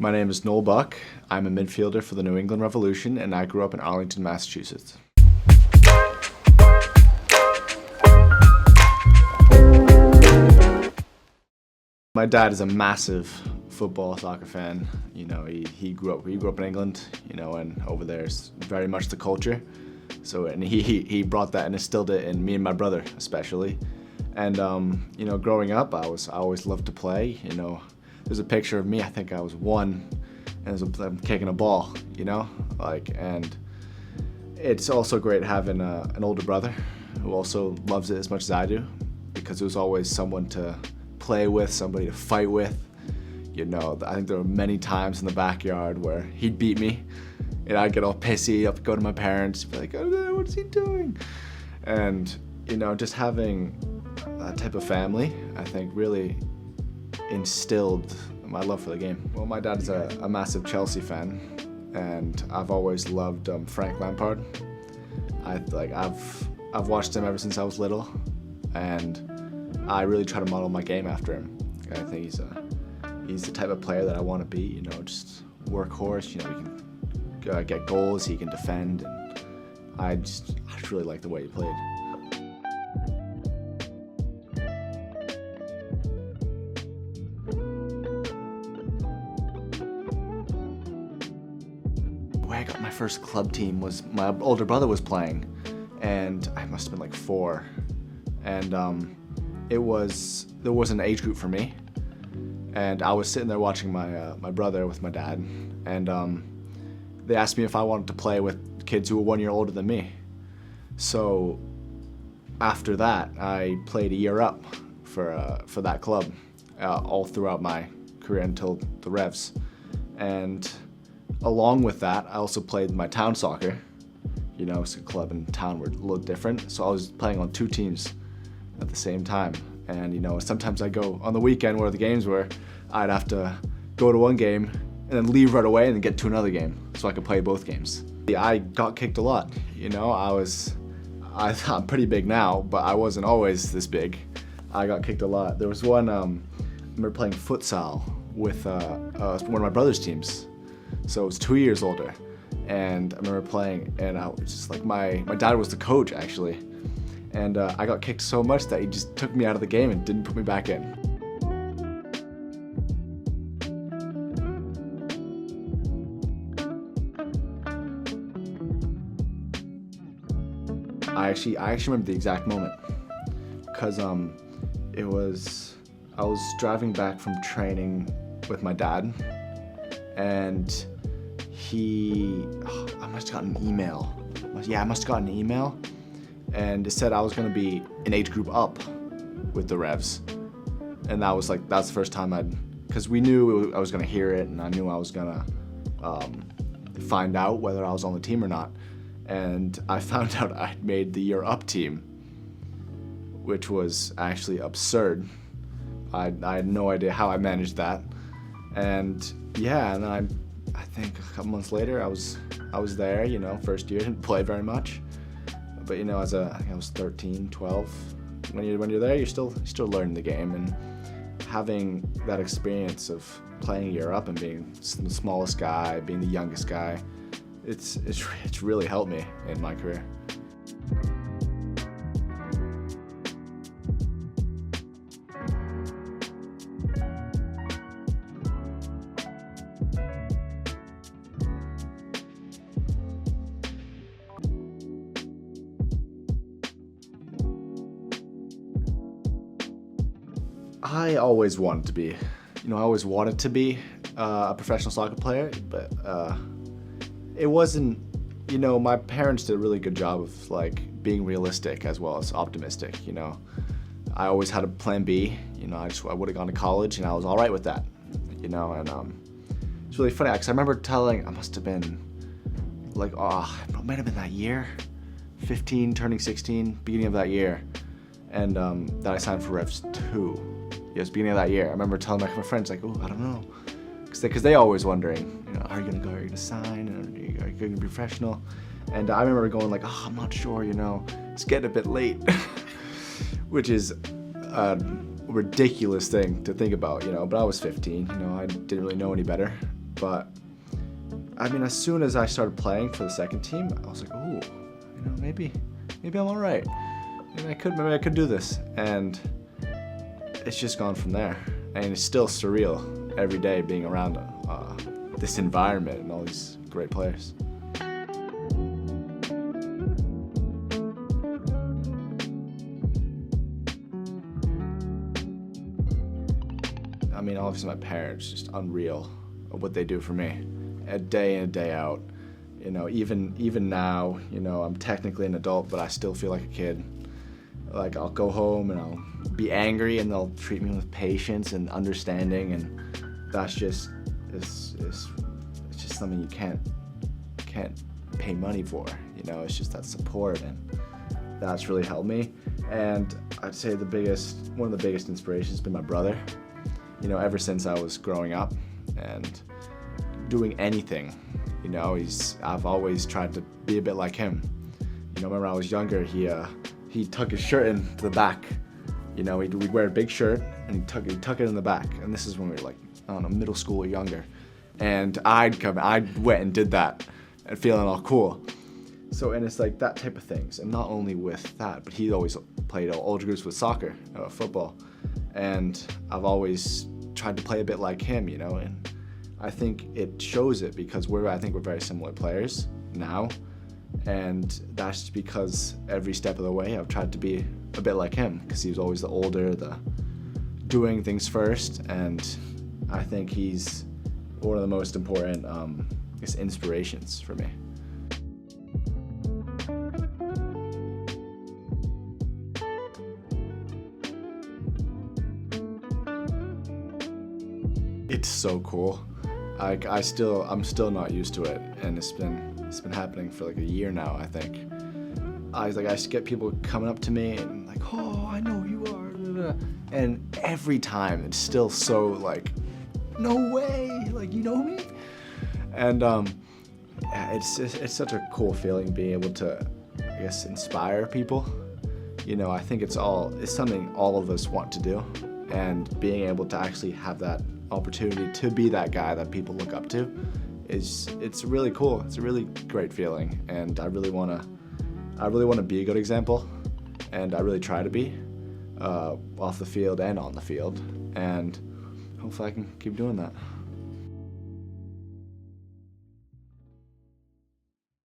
My name is Noel Buck. I'm a midfielder for the New England Revolution, and I grew up in Arlington, Massachusetts. My dad is a massive football, soccer fan. You know, he grew up in England, you know, and over there is very much the culture. So, and he brought that and instilled it in me and my brother, especially. And you know, growing up, I always loved to play. You know, there's a picture of me. I think I was 1, and I'm kicking a ball. You know, and it's also great having an older brother who also loves it as much as I do, because there was always someone to play with, somebody to fight with. You know, I think there were many times in the backyard where he'd beat me, and I'd get all pissy, I'd go to my parents, be like, oh, what's he doing? And, you know, just having that type of family, I think really instilled my love for the game. Well, my dad is a massive Chelsea fan, and I've always loved Frank Lampard. I've watched him ever since I was little, and I really try to model my game after him. I think he's the type of player that I want to be, you know, just workhorse, you know, he can get goals, he can defend, and I just really like the way he played. The way I got my first club team was my older brother was playing, and I must have been like 4, and there was an age group for me, and I was sitting there watching my brother with my dad, and they asked me if I wanted to play with kids who were 1 year older than me. So after that, I played a year up for that club all throughout my career until the Revs. And along with that, I also played my town soccer. You know, it's a club in town were a little different, so I was playing on 2 teams at the same time. And you know, sometimes I go on the weekend where the games were, I'd have to go to one game and then leave right away and then get to another game so I could play both games. I got kicked a lot. You know, I'm pretty big now, but I wasn't always this big. I got kicked a lot. There was one, I remember playing futsal with one of my brother's teams. So I was 2 years older, and I remember playing, and I was just like, my dad was the coach actually. And I got kicked so much that he just took me out of the game and didn't put me back in. I actually remember the exact moment, because I was driving back from training with my dad, and I must have gotten an email. I must have gotten an email. And it said I was going to be an age group up with the Revs. And that's the first time because we knew I was going to hear it, and I knew I was going to find out whether I was on the team or not. And I found out I'd made the year up team, which was actually absurd. I had no idea how I managed that. And yeah, and then I think a couple months later I was there, you know, first year, didn't play very much. But you know, I think I was 13, 12. When you're there, you're still learning the game, and having that experience of playing a year up and being the smallest guy, being the youngest guy, it's really helped me in my career. I always wanted to be, a professional soccer player, but it wasn't, you know, my parents did a really good job of being realistic as well as optimistic, you know. I always had a plan B, you know, I would have gone to college and I was all right with that, you know, and it's really funny because I remember I must have been it might have been that year, 15, turning 16, beginning of that year, and that I signed for Revs II. It was beginning of that year. I remember telling my friends, like, oh, I don't know. Because they always wondering, you know, are you going to go, are you going to sign, are you going to be professional? And I remember going like, oh, I'm not sure, you know, it's getting a bit late. Which is a ridiculous thing to think about, you know, but I was 15, you know, I didn't really know any better. But I mean, as soon as I started playing for the second team, I was like, ooh, maybe I'm all right. Maybe I could do this. And it's just gone from there. And it's still surreal every day being around this environment and all these great players. I mean, obviously my parents, just unreal what they do for me, day in and day out. Even now, I'm technically an adult, but I still feel like a kid. Like, I'll go home and I'll be angry, and they'll treat me with patience and understanding, and that's just it's just something you can't pay money for. It's just that support, and that's really helped me. And I'd say one of the biggest inspirations has been my brother. Ever since I was growing up and doing anything, I've always tried to be a bit like him. Remember I was younger, he tucked his shirt into the back. We'd wear a big shirt and he'd tuck it in the back. And this is when we were like, I don't know, middle school or younger. And I went and did that and feeling all cool. And it's like that type of things. And not only with that, but he always played older groups with soccer, football. And I've always tried to play a bit like him, and I think it shows it because I think we're very similar players now. And that's because every step of the way I've tried to be a bit like him, because he was always the older, the doing things first, and I think he's one of the most important inspirations for me. It's so cool. I'm still not used to it, and it's been happening for like a year now, I think. I just get people coming up to me and like, oh, I know who you are, and every time it's still so like, no way, like, you know me? And it's such a cool feeling being able to, I guess, inspire people. I think it's something all of us want to do, and being able to actually have that opportunity to be that guy that people look up to it's really cool. It's a really great feeling, and I really want to be a good example, and I really try to be off the field and on the field, and hopefully I can keep doing that.